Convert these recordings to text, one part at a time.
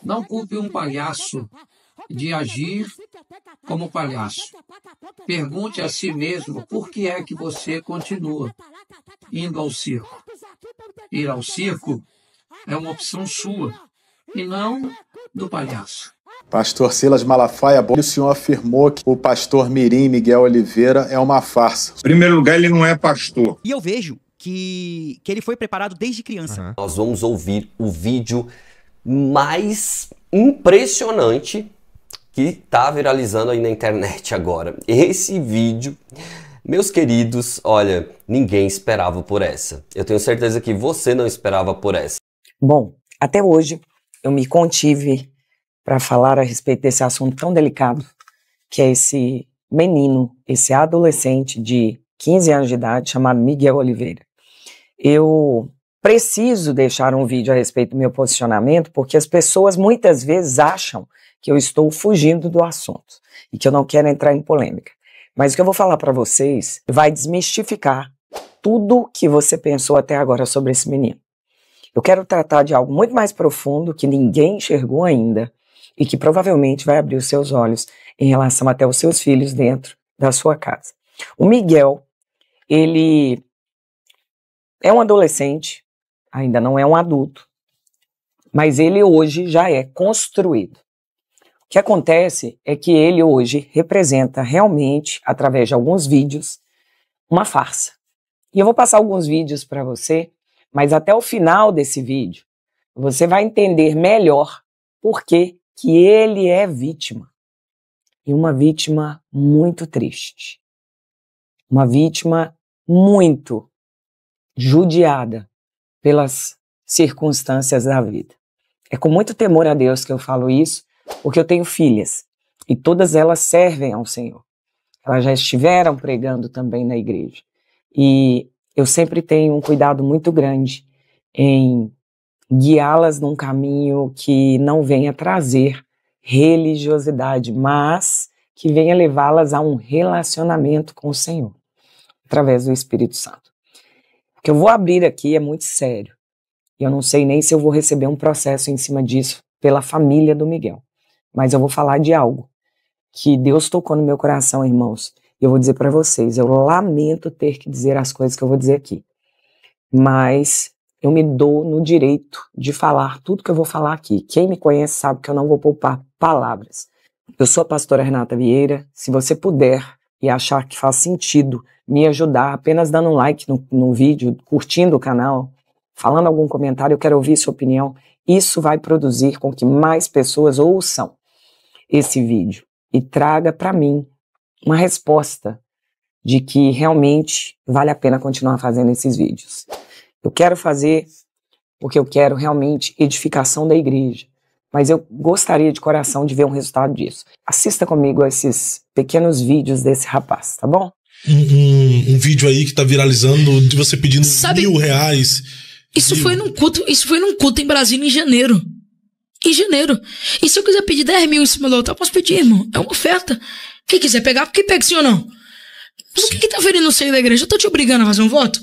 Não culpe um palhaço de agir como palhaço. Pergunte a si mesmo por que é que você continua indo ao circo. Ir ao circo é uma opção sua e não do palhaço. Pastor Silas Malafaia, o senhor afirmou que o pastor Mirim Miguel Oliveira é uma farsa. Em primeiro lugar, ele não é pastor. E eu vejo que ele foi preparado desde criança. Nós vamos ouvir o vídeo mais impressionante que está viralizando aí na internet agora. Esse vídeo, meus queridos, olha, ninguém esperava por essa. Eu tenho certeza que você não esperava por essa. Bom, até hoje eu me contive para falar a respeito desse assunto tão delicado, que é esse menino, esse adolescente de 15 anos de idade, chamado Miguel Oliveira. Eu preciso deixar um vídeo a respeito do meu posicionamento, porque as pessoas muitas vezes acham que eu estou fugindo do assunto e que eu não quero entrar em polêmica. Mas o que eu vou falar para vocês vai desmistificar tudo que você pensou até agora sobre esse menino. Eu quero tratar de algo muito mais profundo que ninguém enxergou ainda e que provavelmente vai abrir os seus olhos em relação até os seus filhos dentro da sua casa. O Miguel, ele é um adolescente, ainda não é um adulto, mas ele hoje já é construído. O que acontece é que ele hoje representa realmente, através de alguns vídeos, uma farsa. E eu vou passar alguns vídeos para você, mas até o final desse vídeo, você vai entender melhor por que ele é vítima. E uma vítima muito triste. Uma vítima muito judiada pelas circunstâncias da vida. É com muito temor a Deus que eu falo isso, porque eu tenho filhas e todas elas servem ao Senhor. Elas já estiveram pregando também na igreja. E eu sempre tenho um cuidado muito grande em guiá-las num caminho que não venha trazer religiosidade, mas que venha levá-las a um relacionamento com o Senhor, através do Espírito Santo. O que eu vou abrir aqui é muito sério. E eu não sei nem se eu vou receber um processo em cima disso pela família do Miguel. Mas eu vou falar de algo que Deus tocou no meu coração, irmãos. E eu vou dizer para vocês, eu lamento ter que dizer as coisas que eu vou dizer aqui. Mas eu me dou no direito de falar tudo que eu vou falar aqui. Quem me conhece sabe que eu não vou poupar palavras. Eu sou a pastora Renata Vieira. Se você puder e achar que faz sentido me ajudar, apenas dando um like no vídeo, curtindo o canal, falando algum comentário, eu quero ouvir sua opinião. Isso vai produzir com que mais pessoas ouçam esse vídeo e traga para mim uma resposta de que realmente vale a pena continuar fazendo esses vídeos. Eu quero fazer porque eu quero realmente edificação da igreja, mas eu gostaria de coração de ver um resultado disso. Assista comigo esses pequenos vídeos desse rapaz, tá bom? Um vídeo aí que tá viralizando de você pedindo R$1.000. Isso foi num culto em Brasília em janeiro. Em janeiro. E se eu quiser pedir 10 mil em cima do altar, eu posso pedir, irmão. É uma oferta. Quem quiser pegar, porque pega sim ou não. Mas o que tá ferindo o seio da igreja? Eu tô te obrigando a fazer um voto?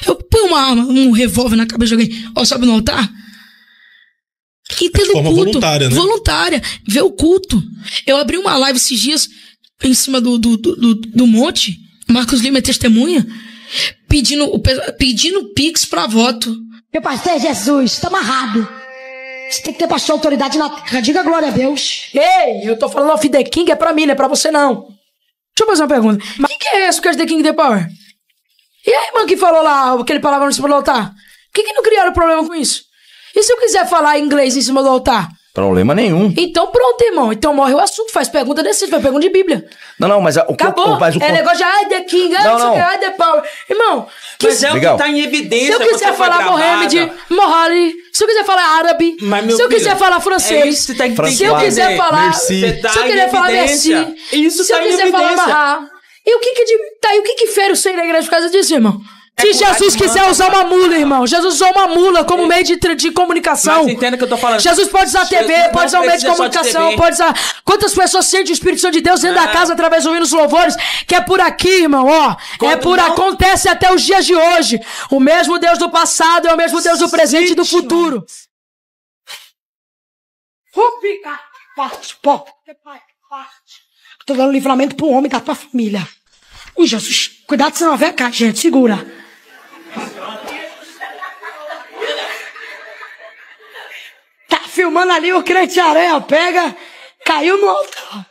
Eu ponho uma arma, um revólver na cabeça de alguém, ó, sobe no altar? E tendo forma culto, voluntária, né? Voluntária. Vê o culto. Eu abri uma live esses dias em cima do monte. Marcos Lima é testemunha. Pedindo pix pra voto. Meu pastor Jesus, tá amarrado. Você tem que ter pastor autoridade na terra. Diga glória a Deus. Ei, eu tô falando off the king, é pra mim, não é pra você não. Deixa eu fazer uma pergunta. Mas quem que é esse que é the king the power? E a irmã que falou lá aquele palavrão em cima do altar? Por que não criaram problema com isso? E se eu quiser falar inglês em cima do altar? Problema nenhum. Então pronto, irmão. Então morre o assunto. Faz pergunta decente, faz pergunta de Bíblia. Não, mas acabou. É negócio de ai, the king, ai, the power. Irmão, mas é o que tá em evidência. Se eu quiser falar Mohamed, Mohali, se eu quiser falar árabe, se eu quiser falar francês, se eu quiser falar, se eu quiser falar merci, se eu quiser falar Mahá. E o que fere o seio da igreja por causa disso, irmão? Se Jesus quiser usar uma mula, irmão, Jesus usou uma mula como meio de comunicação. Mas entenda o que eu tô falando. Jesus pode usar TV, pode usar um meio de comunicação, pode usar... Quantas pessoas sentem o Espírito Santo de Deus dentro da casa através dos hinos louvores? Que é por aqui, irmão, ó. Acontece até os dias de hoje. O mesmo Deus do passado é o mesmo Deus do presente e do futuro. Não fica forte, pô. Tô dando livramento pro homem da tua família. Ui, Jesus, cuidado senão vai cair, gente, segura. Tá filmando ali o crente aranha, pega, caiu no altar.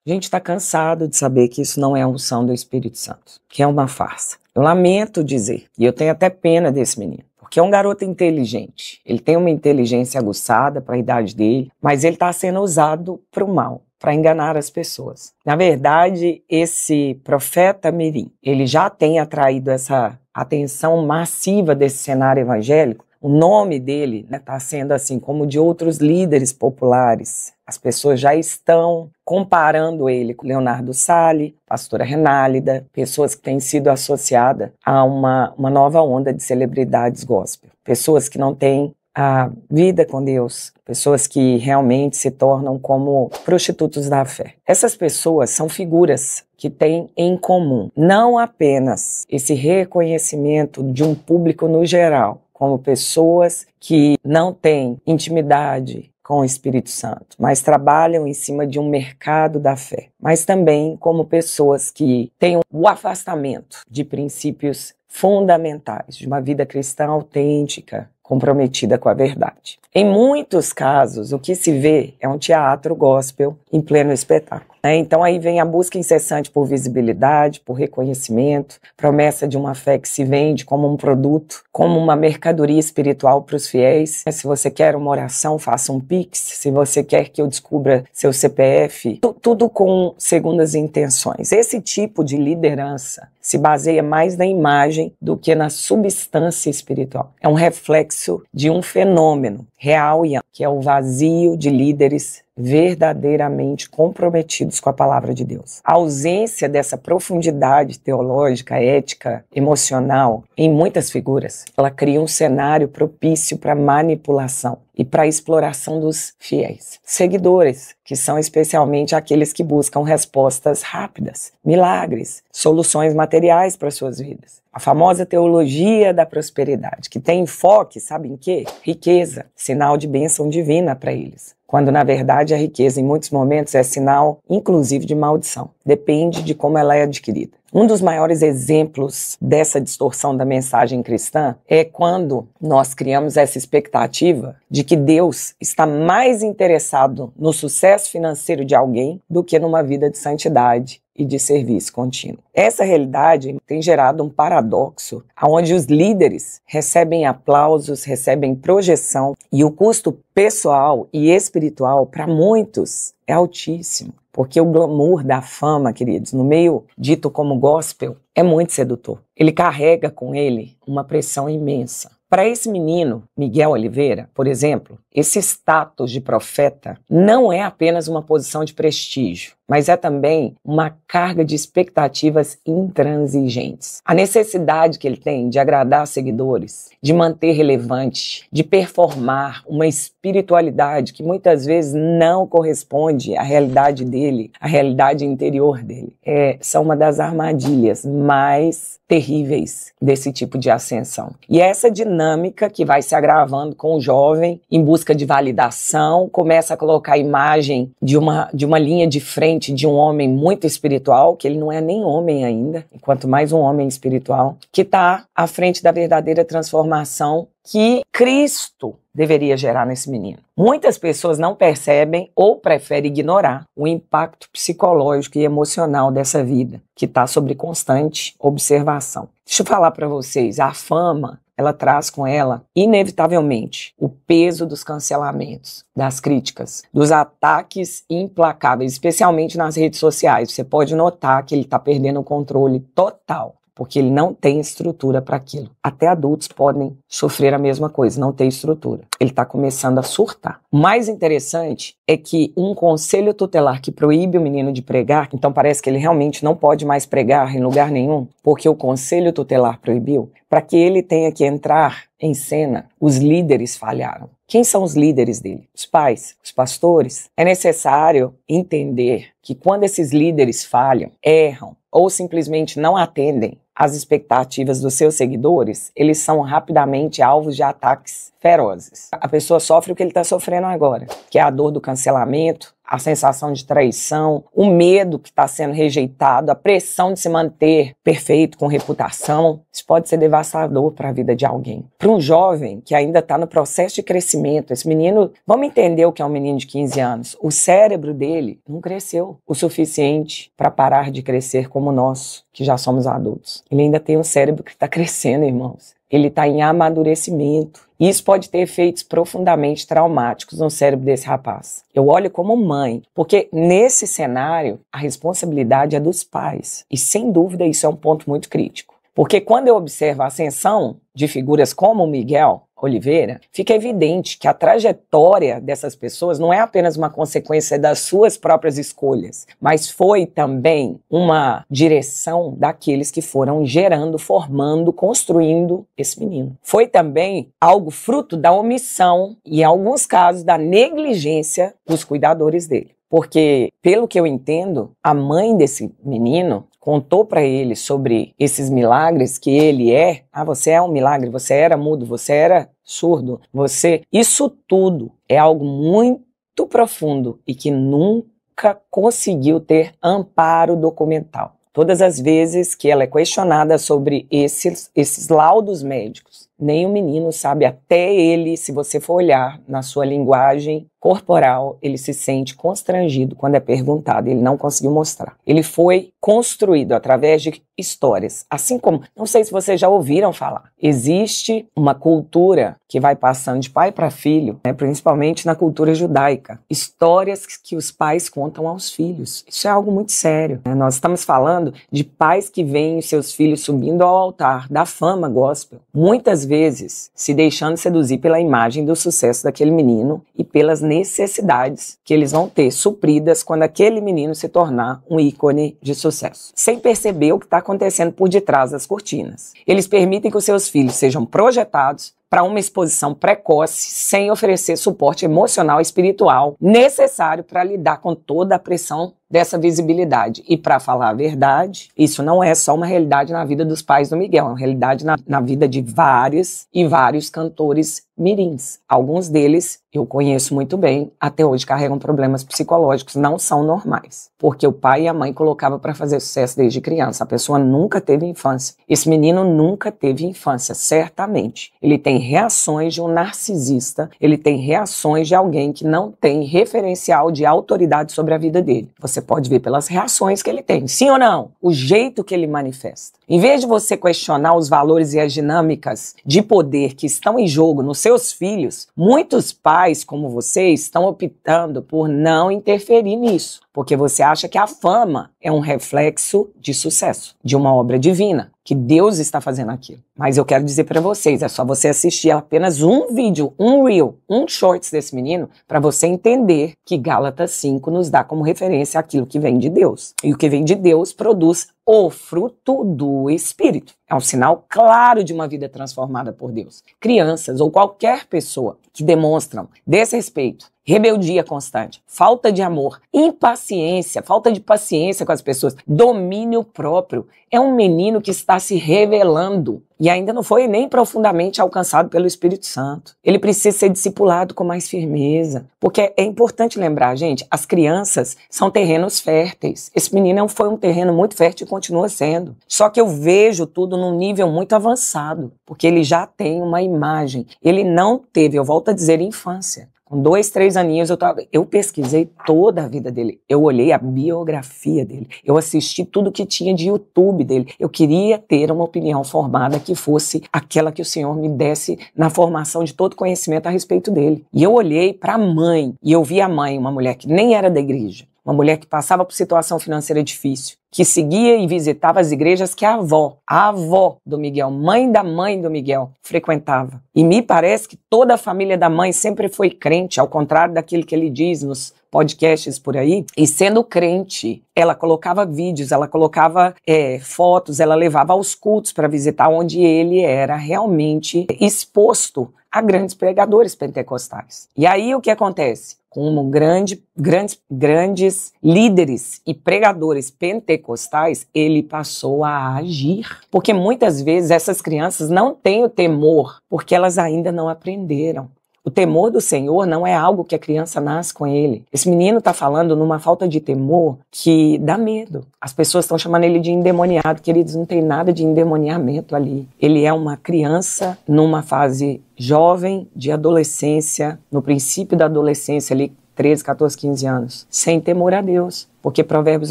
A gente está cansado de saber que isso não é a unção do Espírito Santo, que é uma farsa. Eu lamento dizer, e eu tenho até pena desse menino, porque é um garoto inteligente. Ele tem uma inteligência aguçada para a idade dele, mas ele está sendo usado para o mal, para enganar as pessoas. Na verdade, esse profeta Mirim, ele já tem atraído essa atenção massiva desse cenário evangélico. O nome dele está sendo assim como de outros líderes populares. As pessoas já estão comparando ele com Leonardo Salles, pastora Renálida, pessoas que têm sido associadas a uma nova onda de celebridades gospel. Pessoas que não têm a vida com Deus, pessoas que realmente se tornam como prostitutos da fé. Essas pessoas são figuras que têm em comum não apenas esse reconhecimento de um público no geral, como pessoas que não têm intimidade com o Espírito Santo, mas trabalham em cima de um mercado da fé, mas também como pessoas que têm o afastamento de princípios fundamentais de uma vida cristã autêntica, comprometida com a verdade. Em muitos casos, o que se vê é um teatro gospel em pleno espetáculo. Então aí vem a busca incessante por visibilidade, por reconhecimento, promessa de uma fé que se vende como um produto, como uma mercadoria espiritual para os fiéis. Se você quer uma oração, faça um Pix. Se você quer que eu descubra seu CPF, tudo com segundas intenções. Esse tipo de liderança se baseia mais na imagem do que na substância espiritual. É um reflexo de um fenômeno real e amplo, que é o vazio de líderes verdadeiramente comprometidos com a palavra de Deus. A ausência dessa profundidade teológica, ética, emocional em muitas figuras, ela cria um cenário propício para manipulação e para a exploração dos fiéis. Seguidores, que são especialmente aqueles que buscam respostas rápidas, milagres, soluções materiais para suas vidas. A famosa teologia da prosperidade, que tem enfoque, sabe em quê? Riqueza, sinal de bênção divina para eles. Quando, na verdade, a riqueza, em muitos momentos, é sinal, inclusive, de maldição. Depende de como ela é adquirida. Um dos maiores exemplos dessa distorção da mensagem cristã é quando nós criamos essa expectativa de que Deus está mais interessado no sucesso financeiro de alguém do que numa vida de santidade e de serviço contínuo. Essa realidade tem gerado um paradoxo onde os líderes recebem aplausos, recebem projeção e o custo pessoal e espiritual para muitos é altíssimo. Porque o glamour da fama, queridos, no meio dito como gospel, é muito sedutor. Ele carrega com ele uma pressão imensa. Para esse menino, Miguel Oliveira, por exemplo, esse status de profeta não é apenas uma posição de prestígio, mas é também uma carga de expectativas intransigentes. A necessidade que ele tem de agradar seguidores, de manter relevante, de performar uma espiritualidade que muitas vezes não corresponde à realidade dele, à realidade interior dele, são uma das armadilhas mais terríveis desse tipo de ascensão. E essa dinâmica que vai se agravando com o jovem em busca de validação, começa a colocar a imagem de uma linha de frente de um homem muito espiritual, que ele não é nem homem ainda, quanto mais um homem espiritual, que está à frente da verdadeira transformação que Cristo deveria gerar nesse menino. Muitas pessoas não percebem ou preferem ignorar o impacto psicológico e emocional dessa vida, que está sob constante observação. Deixa eu falar para vocês, a fama, ela traz com ela, inevitavelmente, o peso dos cancelamentos, das críticas, dos ataques implacáveis, especialmente nas redes sociais. Você pode notar que ele está perdendo o controle total, porque ele não tem estrutura para aquilo. Até adultos podem sofrer a mesma coisa, não ter estrutura. Ele está começando a surtar. O mais interessante é que um conselho tutelar que proíbe o menino de pregar, então parece que ele realmente não pode mais pregar em lugar nenhum, porque o conselho tutelar proibiu, para que ele tenha que entrar em cena, os líderes falharam. Quem são os líderes dele? Os pais, os pastores. É necessário entender que quando esses líderes falham, erram, ou simplesmente não atendem as expectativas dos seus seguidores, eles são rapidamente alvos de ataques ferozes. A pessoa sofre o que ele está sofrendo agora, que é a dor do cancelamento, a sensação de traição, o medo que está sendo rejeitado, a pressão de se manter perfeito, com reputação. Isso pode ser devastador para a vida de alguém. Para um jovem que ainda está no processo de crescimento, esse menino, vamos entender o que é um menino de 15 anos. O cérebro dele não cresceu o suficiente para parar de crescer como o nosso, que já somos adultos. Ele ainda tem um cérebro que está crescendo, irmãos. Ele está em amadurecimento. E isso pode ter efeitos profundamente traumáticos no cérebro desse rapaz. Eu olho como mãe, porque nesse cenário a responsabilidade é dos pais. E sem dúvida isso é um ponto muito crítico. Porque quando eu observo a ascensão de figuras como o Miguel Oliveira, fica evidente que a trajetória dessas pessoas não é apenas uma consequência das suas próprias escolhas, mas foi também uma direção daqueles que foram gerando, formando, construindo esse menino. Foi também algo fruto da omissão e, em alguns casos, da negligência dos cuidadores dele. Porque, pelo que eu entendo, a mãe desse menino contou para ele sobre esses milagres que ele é. Ah, você é um milagre, você era mudo, você era surdo, você... Isso tudo é algo muito profundo e que nunca conseguiu ter amparo documental. Todas as vezes que ela é questionada sobre esses laudos médicos, nem o menino sabe, até ele, se você for olhar na sua linguagem corporal, ele se sente constrangido quando é perguntado, ele não conseguiu mostrar. Ele foi construído através de histórias, assim como, não sei se vocês já ouviram falar, existe uma cultura que vai passando de pai para filho, né, principalmente na cultura judaica, histórias que os pais contam aos filhos. Isso é algo muito sério, né? Nós estamos falando de pais que veem os seus filhos subindo ao altar da fama gospel, muitas vezes se deixando seduzir pela imagem do sucesso daquele menino e pelas necessidades que eles vão ter supridas quando aquele menino se tornar um ícone de sucesso, sem perceber o que está acontecendo por detrás das cortinas. Eles permitem que os seus filhos sejam projetados para uma exposição precoce, sem oferecer suporte emocional e espiritual necessário para lidar com toda a pressão dessa visibilidade. E para falar a verdade, isso não é só uma realidade na vida dos pais do Miguel, é uma realidade na vida de vários e vários cantores mirins. Alguns deles eu conheço muito bem, até hoje carregam problemas psicológicos, não são normais, porque o pai e a mãe colocavam para fazer sucesso desde criança. A pessoa nunca teve infância. Esse menino nunca teve infância, certamente. Ele tem reações de um narcisista, ele tem reações de alguém que não tem referencial de autoridade sobre a vida dele. Você pode ver pelas reações que ele tem, sim ou não? O jeito que ele manifesta. Em vez de você questionar os valores e as dinâmicas de poder que estão em jogo nos seus filhos, muitos pais como você estão optando por não interferir nisso, porque você acha que a fama é um reflexo de sucesso, de uma obra divina, que Deus está fazendo aquilo. Mas eu quero dizer para vocês, é só você assistir apenas um vídeo, um reel, um shorts desse menino, para você entender que Gálatas 5 nos dá como referência aquilo que vem de Deus. E o que vem de Deus produz o fruto do Espírito. É um sinal claro de uma vida transformada por Deus. Crianças ou qualquer pessoa que demonstram desrespeito, rebeldia constante, falta de amor, impaciência, falta de paciência com as pessoas, domínio próprio. É um menino que está se revelando e ainda não foi nem profundamente alcançado pelo Espírito Santo. Ele precisa ser discipulado com mais firmeza, porque é importante lembrar, gente, as crianças são terrenos férteis. Esse menino foi um terreno muito fértil e continua sendo. Só que eu vejo tudo num nível muito avançado, porque ele já tem uma imagem. Ele não teve, eu volto a dizer, infância. Com 2, 3 aninhos eu pesquisei toda a vida dele. Eu olhei a biografia dele. Eu assisti tudo que tinha de YouTube dele. Eu queria ter uma opinião formada que fosse aquela que o Senhor me desse na formação de todo conhecimento a respeito dele. E eu olhei para a mãe e eu vi a mãe, uma mulher que nem era da igreja, uma mulher que passava por situação financeira difícil, que seguia e visitava as igrejas que a avó do Miguel, mãe do Miguel, frequentava. E me parece que toda a família da mãe sempre foi crente, ao contrário daquilo que ele diz nos podcasts por aí, e sendo crente, ela colocava vídeos, ela colocava fotos, ela levava aos cultos para visitar, onde ele era realmente exposto a grandes pregadores pentecostais. E aí o que acontece? Como grandes líderes e pregadores pentecostais, ele passou a agir. Porque muitas vezes essas crianças não têm o temor, porque elas ainda não aprenderam. O temor do Senhor não é algo que a criança nasce com ele. Esse menino está falando numa falta de temor que dá medo. As pessoas estão chamando ele de endemoniado, queridos, não tem nada de endemoniamento ali. Ele é uma criança numa fase jovem, de adolescência, no princípio da adolescência ali, 13, 14, 15 anos, sem temor a Deus. Porque Provérbios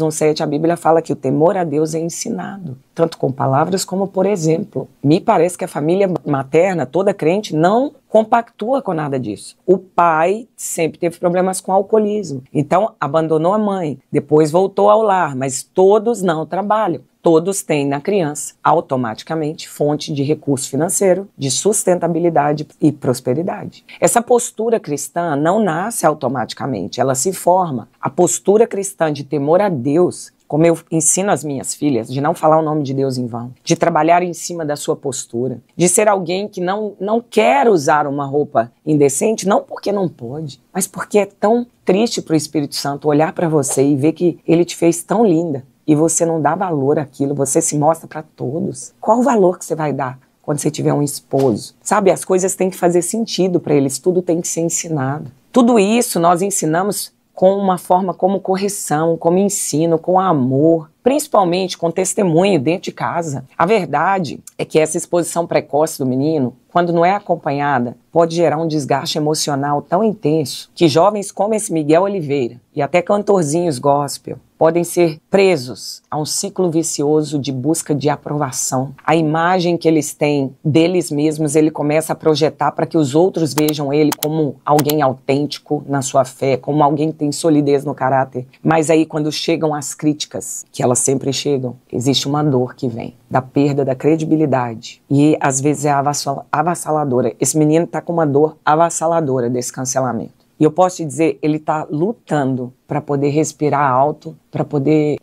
1,7, a Bíblia fala que o temor a Deus é ensinado, tanto com palavras como por exemplo. Me parece que a família materna, toda crente, não compactua com nada disso. O pai sempre teve problemas com alcoolismo, então abandonou a mãe, depois voltou ao lar, mas todos não trabalham. Todos têm na criança, automaticamente, fonte de recurso financeiro, de sustentabilidade e prosperidade. Essa postura cristã não nasce automaticamente, ela se forma. A postura cristã de temor a Deus, como eu ensino às minhas filhas, de não falar o nome de Deus em vão, de trabalhar em cima da sua postura, de ser alguém que não quer usar uma roupa indecente, não porque não pode, mas porque é tão triste para o Espírito Santo olhar para você e ver que ele te fez tão linda. E você não dá valor àquilo, você se mostra para todos. Qual o valor que você vai dar quando você tiver um esposo? Sabe, as coisas têm que fazer sentido para eles, tudo tem que ser ensinado. Tudo isso nós ensinamos com uma forma como correção, como ensino, com amor, principalmente com testemunho dentro de casa. A verdade é que essa exposição precoce do menino, quando não é acompanhada, pode gerar um desgaste emocional tão intenso que jovens como esse Miguel Oliveira e até cantorzinhos gospel podem ser presos a um ciclo vicioso de busca de aprovação. A imagem que eles têm deles mesmos, ele começa a projetar para que os outros vejam ele como alguém autêntico na sua fé, como alguém que tem solidez no caráter. Mas aí quando chegam as críticas, que elas sempre chegam, existe uma dor que vem da perda da credibilidade. E às vezes é avassaladora. Esse menino está com uma dor avassaladora desse cancelamento. E eu posso te dizer, ele está lutando para poder respirar alto,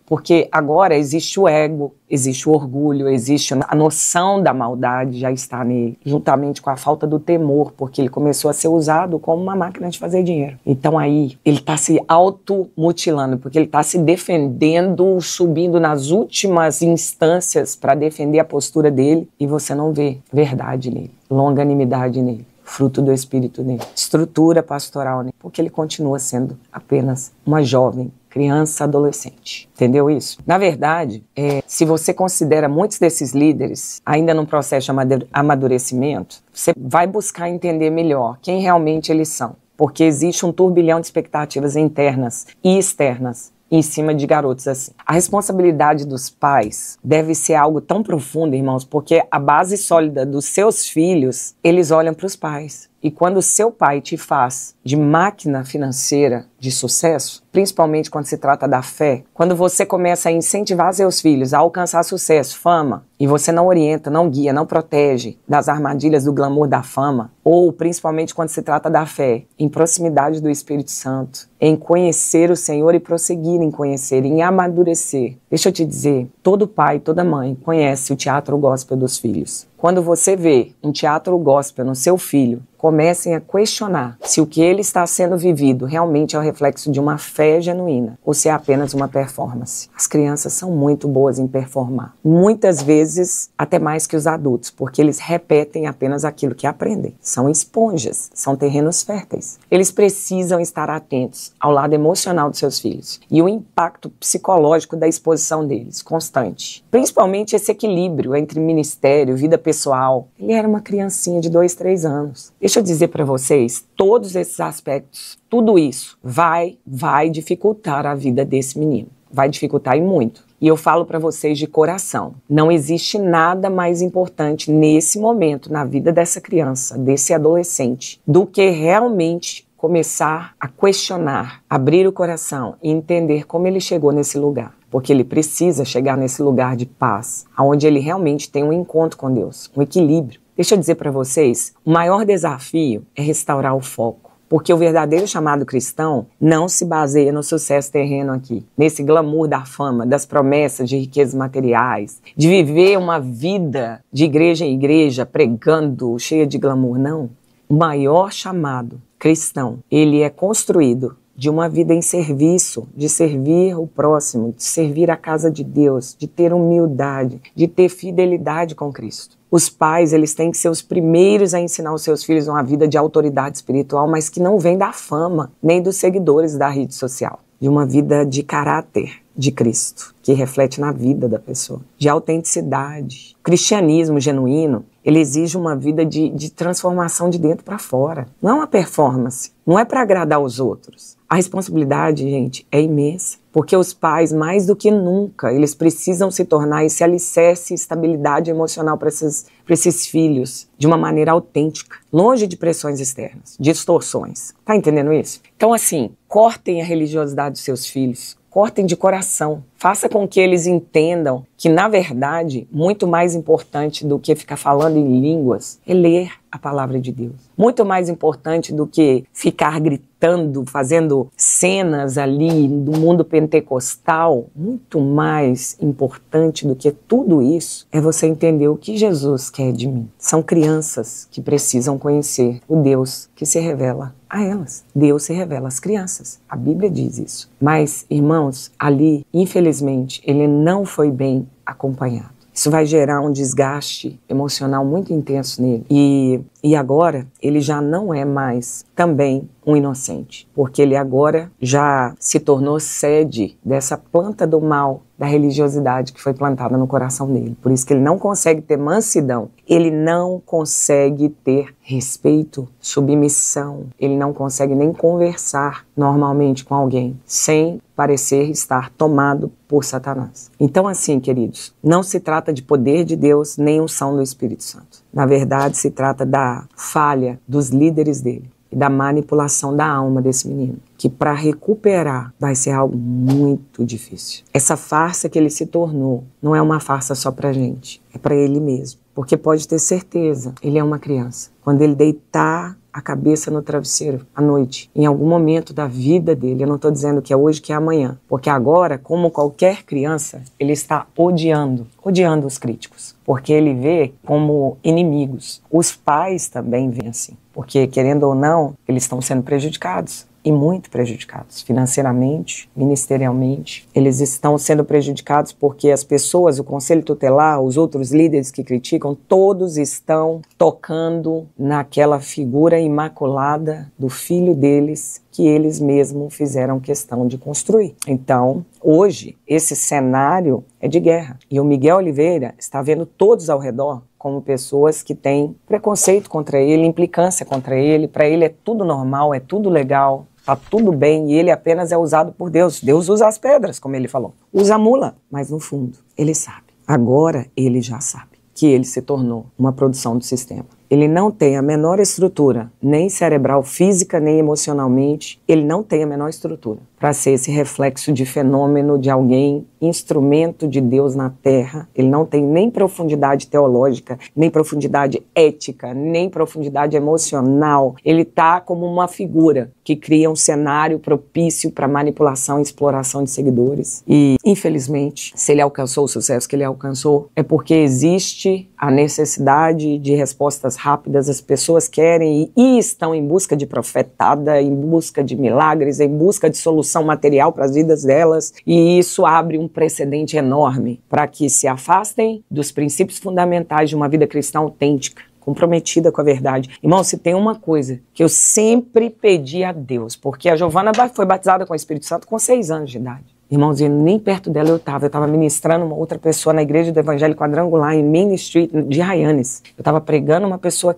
porque agora existe o ego, existe o orgulho, existe a noção da maldade já está nele, juntamente com a falta do temor, porque ele começou a ser usado como uma máquina de fazer dinheiro. Então aí ele está se automutilando, porque ele está se defendendo, subindo nas últimas instâncias para defender a postura dele, e você não vê verdade nele, longanimidade nele, fruto do Espírito nele, estrutura pastoral nele, porque ele continua sendo apenas uma jovem, criança, adolescente. Entendeu isso? Na verdade, se você considera muitos desses líderes ainda num processo de amadurecimento, você vai buscar entender melhor quem realmente eles são, porque existe um turbilhão de expectativas internas e externas em cima de garotos assim. A responsabilidade dos pais deve ser algo tão profundo, irmãos, porque a base sólida dos seus filhos, eles olham para os pais. E quando o seu pai te faz de máquina financeira de sucesso, principalmente quando se trata da fé, quando você começa a incentivar seus filhos a alcançar sucesso, fama, e você não orienta, não guia, não protege das armadilhas do glamour da fama, ou principalmente quando se trata da fé, em proximidade do Espírito Santo, em conhecer o Senhor e prosseguir em conhecer, em amadurecer. Deixa eu te dizer, todo pai, toda mãe conhece o teatro gospel dos filhos. Quando você vê um teatro gospel no seu filho, comecem a questionar se o que ele está sendo vivido realmente é o reflexo de uma fé genuína ou se é apenas uma performance. As crianças são muito boas em performar. Muitas vezes, até mais que os adultos, porque eles repetem apenas aquilo que aprendem. São esponjas, são terrenos férteis. Eles precisam estar atentos ao lado emocional dos seus filhos e o impacto psicológico da exposição deles, constante. Principalmente esse equilíbrio entre ministério, vida pessoal. Ele era uma criancinha de 2, 3 anos. Deixa eu dizer para vocês, todos esses aspectos, tudo isso vai dificultar a vida desse menino. Vai dificultar e muito. E eu falo para vocês de coração, não existe nada mais importante nesse momento na vida dessa criança, desse adolescente, do que realmente começar a questionar, abrir o coração e entender como ele chegou nesse lugar. Porque ele precisa chegar nesse lugar de paz, onde ele realmente tem um encontro com Deus, um equilíbrio. Deixa eu dizer para vocês, o maior desafio é restaurar o foco. Porque o verdadeiro chamado cristão não se baseia no sucesso terreno aqui, nesse glamour da fama, das promessas de riquezas materiais, de viver uma vida de igreja em igreja, pregando, cheia de glamour. Não. O maior chamado cristão, ele é construído de uma vida em serviço, de servir o próximo, de servir a casa de Deus, de ter humildade, de ter fidelidade com Cristo. Os pais, eles têm que ser os primeiros a ensinar os seus filhos uma vida de autoridade espiritual, mas que não vem da fama, nem dos seguidores da rede social. De uma vida de caráter de Cristo, que reflete na vida da pessoa, de autenticidade. O cristianismo genuíno, ele exige uma vida de transformação de dentro para fora. Não é uma performance, não é para agradar os outros. A responsabilidade, gente, é imensa, porque os pais, mais do que nunca, eles precisam se tornar esse alicerce e estabilidade emocional para esses filhos, de uma maneira autêntica, longe de pressões externas, distorções. Tá entendendo isso? Então, assim, cortem a religiosidade dos seus filhos, cortem de coração. Faça com que eles entendam que, na verdade, muito mais importante do que ficar falando em línguas é ler a palavra de Deus. Muito mais importante do que ficar gritando, fazendo cenas ali do mundo pentecostal, muito mais importante do que tudo isso é você entender o que Jesus quer de mim. São crianças que precisam conhecer o Deus que se revela a elas. Deus se revela às crianças. A Bíblia diz isso. Mas, irmãos, ali, infelizmente, ele não foi bem acompanhado. Isso vai gerar um desgaste emocional muito intenso nele. E agora, ele já não é mais também um inocente, porque ele agora já se tornou sede dessa planta do mal, da religiosidade que foi plantada no coração dele. Por isso que ele não consegue ter mansidão, ele não consegue ter respeito, submissão, ele não consegue nem conversar normalmente com alguém sem parecer estar tomado por Satanás. Então, assim, queridos, não se trata de poder de Deus nem unção do Espírito Santo. Na verdade, se trata da falha dos líderes dele e da manipulação da alma desse menino, que para recuperar vai ser algo muito difícil. Essa farsa que ele se tornou não é uma farsa só pra gente, é para ele mesmo. Porque pode ter certeza, ele é uma criança. Quando ele deitar a cabeça no travesseiro à noite, em algum momento da vida dele, eu não estou dizendo que é hoje, que é amanhã, porque agora, como qualquer criança, ele está odiando os críticos, porque ele vê como inimigos. Os pais também veem assim, porque querendo ou não, eles estão sendo prejudicados. E muito prejudicados, financeiramente, ministerialmente. Eles estão sendo prejudicados porque as pessoas, o conselho tutelar, os outros líderes que criticam, todos estão tocando naquela figura imaculada do filho deles, que eles mesmos fizeram questão de construir. Então, hoje, esse cenário é de guerra. E o Miguel Oliveira está vendo todos ao redor como pessoas que têm preconceito contra ele, implicância contra ele. Para ele é tudo normal, é tudo legal, tá tudo bem, e ele apenas é usado por Deus. Deus usa as pedras, como ele falou. Usa a mula, mas no fundo, ele sabe. Agora ele já sabe que ele se tornou uma produção do sistema. Ele não tem a menor estrutura, nem cerebral, física, nem emocionalmente. Ele não tem a menor estrutura para ser esse reflexo de fenômeno de alguém, instrumento de Deus na Terra. Ele não tem nem profundidade teológica, nem profundidade ética, nem profundidade emocional. Ele está como uma figura que cria um cenário propício para manipulação e exploração de seguidores. E, infelizmente, se ele alcançou o sucesso que ele alcançou, é porque existe a necessidade de respostas rápidas. As pessoas querem e estão em busca de profetada, em busca de milagres, em busca de solução material para as vidas delas, e isso abre um precedente enorme para que se afastem dos princípios fundamentais de uma vida cristã autêntica, comprometida com a verdade. Irmão, se tem uma coisa que eu sempre pedi a Deus, porque a Giovana foi batizada com o Espírito Santo com 6 anos de idade. Irmãozinho, nem perto dela eu estava ministrando uma outra pessoa na igreja do Evangelho Quadrangular, em Main Street, de Hyannis. Eu estava pregando uma pessoa,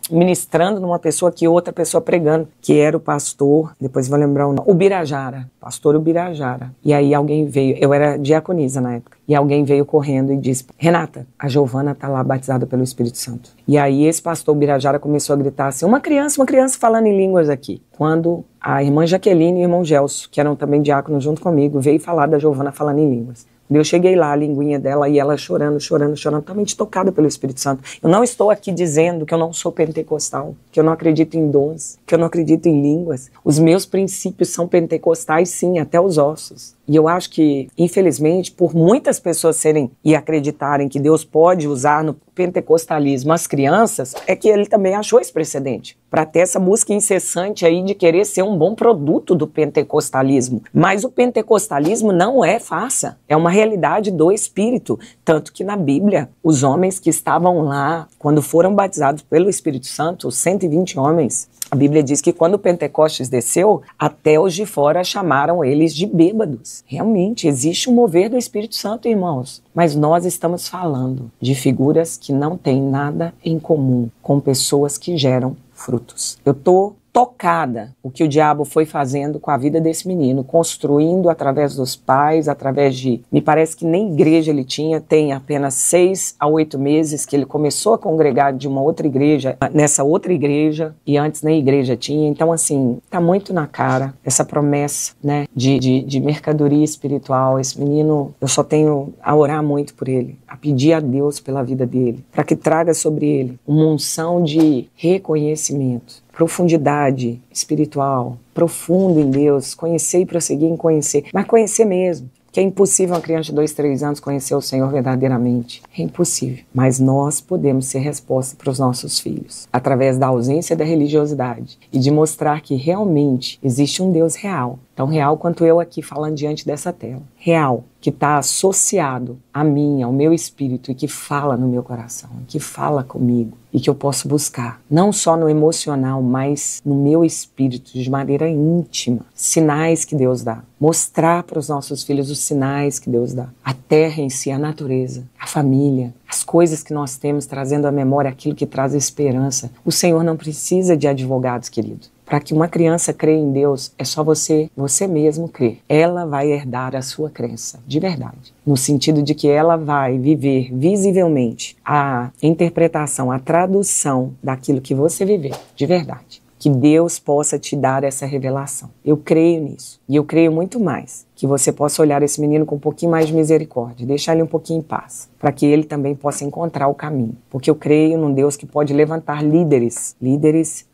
ministrando numa pessoa que outra pessoa pregando, que era o pastor, depois vou lembrar o nome, Ubirajara, pastor Ubirajara. E aí alguém veio, eu era diaconisa na época, e alguém veio correndo e disse: Renata, a Giovana está lá batizada pelo Espírito Santo. E aí esse pastor Ubirajara começou a gritar assim: uma criança falando em línguas aqui. Quando a irmã Jaqueline e o irmão Gelson, que eram também diáconos junto comigo, veio falar da Giovana falando em línguas. Eu cheguei lá, a linguinha dela, e ela chorando, totalmente tocada pelo Espírito Santo. Eu não estou aqui dizendo que eu não sou pentecostal, que eu não acredito em dons, que eu não acredito em línguas. Os meus princípios são pentecostais, sim, até os ossos. E eu acho que, infelizmente, por muitas pessoas serem e acreditarem que Deus pode usar no pentecostalismo as crianças, é que ele também achou esse precedente, para ter essa busca incessante aí de querer ser um bom produto do pentecostalismo. Mas o pentecostalismo não é farsa, é uma realidade do Espírito. Tanto que na Bíblia, os homens que estavam lá, quando foram batizados pelo Espírito Santo, os 120 homens, a Bíblia diz que quando o Pentecostes desceu, até os de fora chamaram eles de bêbados. Realmente, existe um mover do Espírito Santo, irmãos. Mas nós estamos falando de figuras que não têm nada em comum com pessoas que geram frutos. Eu estou tocada o que o diabo foi fazendo com a vida desse menino, construindo através dos pais, através de... Me parece que nem igreja ele tinha, tem apenas 6 a 8 meses que ele começou a congregar de uma outra igreja, nessa outra igreja, e antes nem igreja tinha. Então, assim, tá muito na cara essa promessa, né, de mercadoria espiritual. Esse menino, eu só tenho a orar muito por ele, a pedir a Deus pela vida dele, para que traga sobre ele uma unção de reconhecimento, profundidade espiritual, profundo em Deus, conhecer e prosseguir em conhecer, mas conhecer mesmo, que é impossível uma criança de 2, 3 anos conhecer o Senhor verdadeiramente, é impossível, mas nós podemos ser resposta para os nossos filhos, através da ausência da religiosidade e de mostrar que realmente existe um Deus real, tão real quanto eu aqui falando diante dessa tela, real, que está associado a mim, ao meu espírito e que fala no meu coração, que fala comigo e que eu posso buscar, não só no emocional, mas no meu espírito, de maneira íntima, sinais que Deus dá, mostrar para os nossos filhos os sinais que Deus dá, a terra em si, a natureza, a família, as coisas que nós temos, trazendo à memória aquilo que traz esperança. O Senhor não precisa de advogados, querido. Para que uma criança creia em Deus, é só você mesmo crer. Ela vai herdar a sua crença, de verdade. No sentido de que ela vai viver visivelmente a interpretação, a tradução daquilo que você viveu, de verdade. Que Deus possa te dar essa revelação. Eu creio nisso. E eu creio muito mais que você possa olhar esse menino com um pouquinho mais de misericórdia, deixar ele um pouquinho em paz, para que ele também possa encontrar o caminho. Porque eu creio num Deus que pode levantar líderes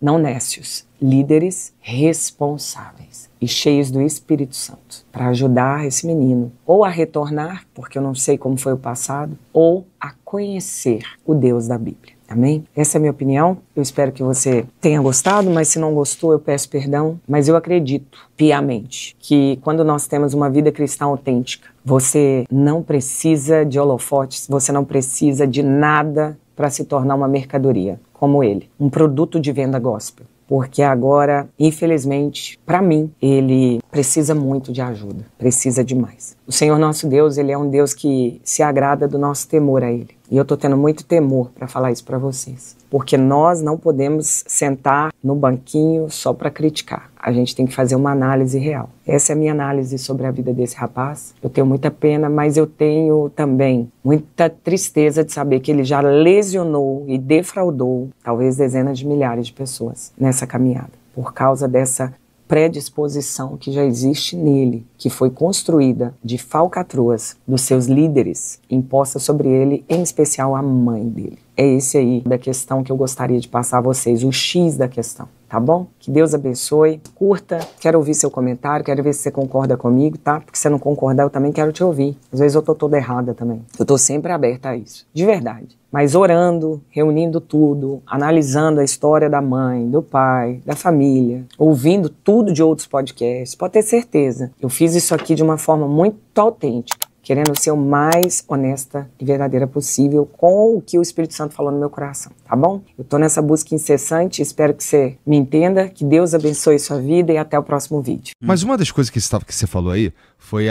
não nécios, líderes responsáveis e cheios do Espírito Santo, para ajudar esse menino ou a retornar, porque eu não sei como foi o passado, ou a conhecer o Deus da Bíblia. Amém? Essa é a minha opinião. Eu espero que você tenha gostado, mas se não gostou, eu peço perdão. Mas eu acredito piamente que quando nós temos uma vida cristã autêntica, você não precisa de holofotes, você não precisa de nada para se tornar uma mercadoria, como ele, um produto de venda gospel. Porque agora, infelizmente, para mim, ele precisa muito de ajuda, precisa demais. O Senhor nosso Deus, ele é um Deus que se agrada do nosso temor a ele. E eu estou tendo muito temor para falar isso para vocês. Porque nós não podemos sentar no banquinho só para criticar. A gente tem que fazer uma análise real. Essa é a minha análise sobre a vida desse rapaz. Eu tenho muita pena, mas eu tenho também muita tristeza de saber que ele já lesionou e defraudou talvez dezenas de milhares de pessoas nessa caminhada. Por causa dessa predisposição que já existe nele, que foi construída de falcatruas dos seus líderes, imposta sobre ele, em especial a mãe dele. É esse aí da questão que eu gostaria de passar a vocês, o X da questão, tá bom? Que Deus abençoe, curta, quero ouvir seu comentário, quero ver se você concorda comigo, tá? Porque se você não concordar, eu também quero te ouvir. Às vezes eu tô toda errada também. Eu tô sempre aberta a isso, de verdade. Mas orando, reunindo tudo, analisando a história da mãe, do pai, da família, ouvindo tudo de outros podcasts, pode ter certeza. Eu fiz isso aqui de uma forma muito autêntica, querendo ser o mais honesta e verdadeira possível com o que o Espírito Santo falou no meu coração, tá bom? Eu tô nessa busca incessante, espero que você me entenda, que Deus abençoe sua vida e até o próximo vídeo. Mas uma das coisas que você falou aí foi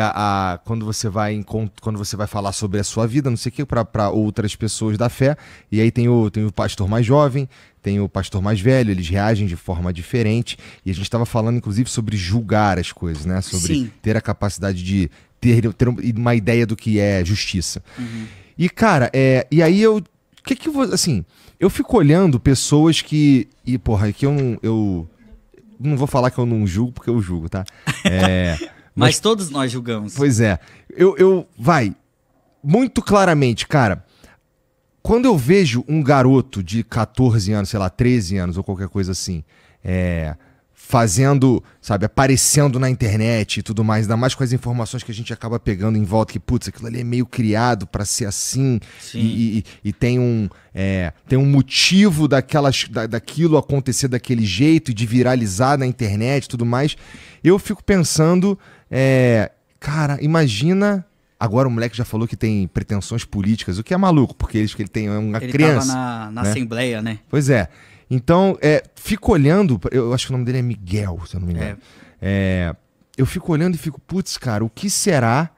quando você vai falar sobre a sua vida, não sei o que, para outras pessoas da fé, e aí tem o pastor mais jovem, tem o pastor mais velho, eles reagem de forma diferente, e a gente estava falando inclusive sobre julgar as coisas, né? Sobre ter a capacidade de ter uma ideia do que é justiça. E, cara, e aí eu fico olhando pessoas que... E, porra, aqui eu não vou falar que eu não julgo, porque eu julgo, tá? Mas todos nós julgamos. Pois é. Muito claramente, cara, quando eu vejo um garoto de 14 anos, sei lá, 13 anos ou qualquer coisa assim, fazendo, sabe, aparecendo na internet e tudo mais, ainda mais com as informações que a gente acaba pegando em volta, que, putz, aquilo ali é meio criado pra ser assim, e tem um motivo daquilo acontecer daquele jeito, e de viralizar na internet e tudo mais, eu fico pensando, cara, imagina... Agora o moleque já falou que tem pretensões políticas, o que é maluco, porque ele tem uma criança. Ele tava na né? Assembleia, né? Pois é. Então, fico olhando, eu acho que o nome dele é Miguel, se eu não me engano. Eu fico olhando e fico, putz, cara, o que será?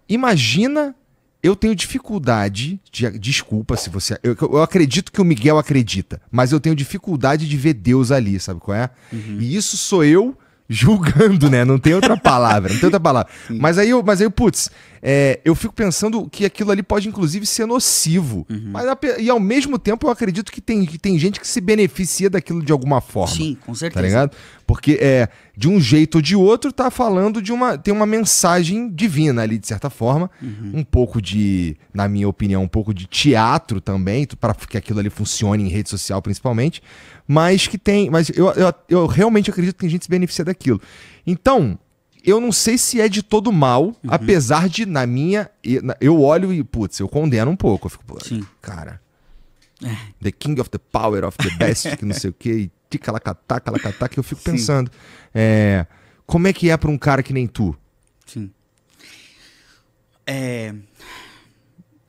Imagina, eu tenho dificuldade, desculpa se você... Eu acredito que o Miguel acredita, mas eu tenho dificuldade de ver Deus ali, sabe qual é? E isso sou eu julgando, né? Não tem outra palavra, Mas aí, putz, eu fico pensando que aquilo ali pode, inclusive, ser nocivo. E ao mesmo tempo eu acredito que tem gente que se beneficia daquilo de alguma forma. Sim, com certeza. Tá ligado? Porque de um jeito ou de outro tá falando tem uma mensagem divina ali, de certa forma. Um pouco na minha opinião, um pouco de teatro também, para que aquilo ali funcione em rede social principalmente. Mas eu realmente acredito que tem gente que se beneficia daquilo. Então, eu não sei se é de todo mal, apesar de, eu olho e, putz, eu condeno um pouco. Eu fico, cara, the king of the power of the best, que não sei o que, e ticalacatá, que eu fico pensando, como é que é pra um cara que nem tu? Sim.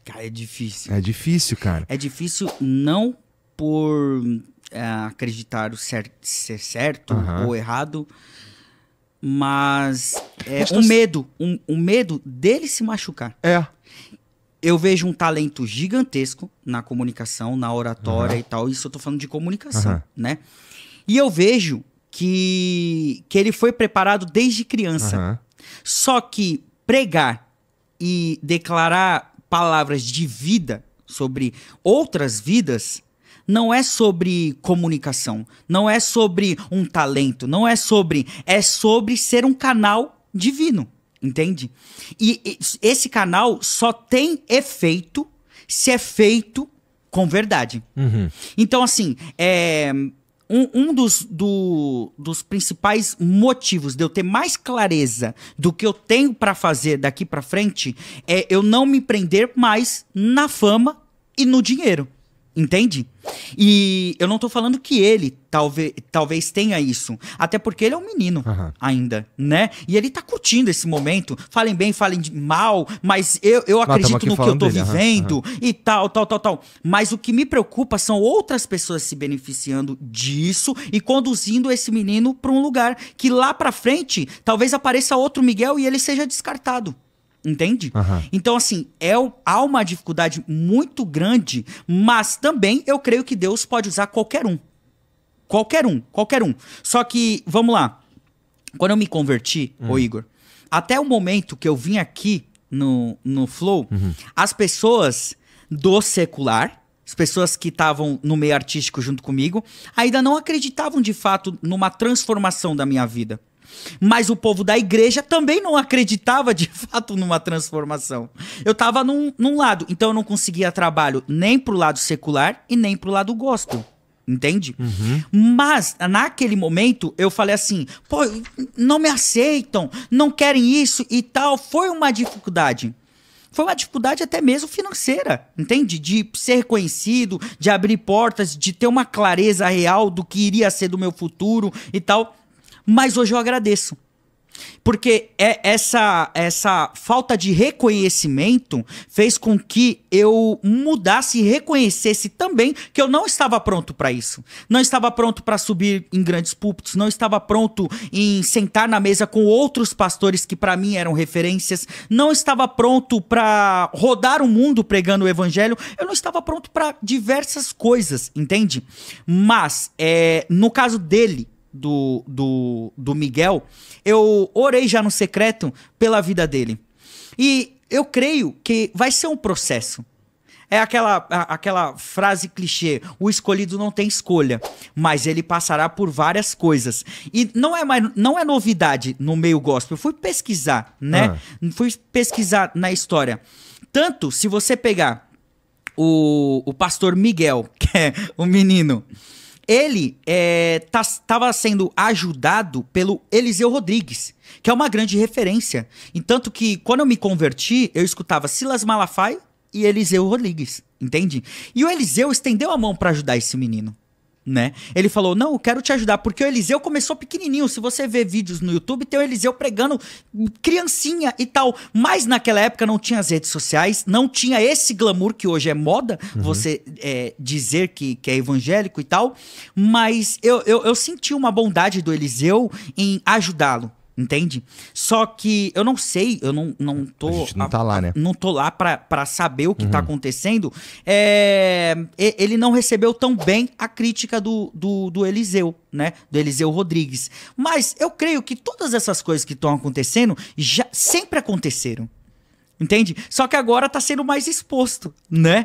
Cara, é difícil. É difícil, cara. É difícil não por acreditar ser certo ou errado, mas um medo dele se machucar. Eu vejo um talento gigantesco na comunicação, na oratória e tal, isso eu tô falando de comunicação, né? E eu vejo que ele foi preparado desde criança. Só que pregar e declarar palavras de vida sobre outras vidas não é sobre comunicação, não é sobre um talento, é sobre ser um canal divino, entende? E esse canal só tem efeito se é feito com verdade. Então, assim, um dos principais motivos de eu ter mais clareza do que eu tenho pra fazer daqui pra frente é eu não me prender mais na fama e no dinheiro. Entende? E eu não tô falando que ele talvez tenha isso. Até porque ele é um menino ainda, né? E ele tá curtindo esse momento. Falem bem, falem mal, mas eu acredito no que eu tô vivendo e tal. Mas o que me preocupa são outras pessoas se beneficiando disso e conduzindo esse menino pra um lugar que lá pra frente talvez apareça outro Miguel e ele seja descartado. Entende? Então, assim, há uma dificuldade muito grande, mas também eu creio que Deus pode usar qualquer um. Qualquer um. Só que, vamos lá. Quando eu me converti, ô Igor, até o momento que eu vim aqui no Flow, as pessoas do secular, as pessoas que estavam no meio artístico junto comigo, ainda não acreditavam de fato numa transformação da minha vida. Mas o povo da igreja também não acreditava de fato numa transformação. Eu tava num lado, então eu não conseguia trabalho nem pro lado secular e nem pro lado gospel. Entende? Mas naquele momento eu falei assim, pô, não me aceitam, não querem isso e tal. Foi uma dificuldade. Foi uma dificuldade até mesmo financeira, entende? De ser reconhecido, de abrir portas, de ter uma clareza real do que iria ser do meu futuro e tal. Mas hoje eu agradeço. Porque essa falta de reconhecimento fez com que eu mudasse e reconhecesse também que eu não estava pronto para isso. Não estava pronto para subir em grandes púlpitos, não estava pronto em sentar na mesa com outros pastores que para mim eram referências, não estava pronto para rodar o mundo pregando o evangelho, eu não estava pronto para diversas coisas, entende? Mas, no caso dele, do Miguel, eu orei já no secreto pela vida dele. E eu creio que vai ser um processo. É aquela frase clichê, o escolhido não tem escolha, mas ele passará por várias coisas. E não é novidade no meio gospel. Eu fui pesquisar, né? Fui pesquisar na história. Tanto, se você pegar o pastor Miguel, que é o menino, ele estava sendo ajudado pelo Eliseu Rodrigues, que é uma grande referência. E tanto que, quando eu me converti, eu escutava Silas Malafaia e Eliseu Rodrigues, entende? E o Eliseu estendeu a mão para ajudar esse menino, né? Ele falou, não, eu quero te ajudar, porque o Eliseu começou pequenininho. Se você ver vídeos no YouTube, tem o Eliseu pregando criancinha e tal. Mas naquela época não tinha as redes sociais, não tinha esse glamour que hoje é moda, você dizer que é evangélico e tal. Mas eu senti uma bondade do Eliseu em ajudá-lo. Entende? Só que eu não sei, eu não tô... A gente não tá lá, né? Não tô lá pra saber o que tá acontecendo. Ele não recebeu tão bem a crítica do Eliseu, né? Do Eliseu Rodrigues. Mas eu creio que todas essas coisas que estão acontecendo já sempre aconteceram. Entende? Só que agora tá sendo mais exposto, né?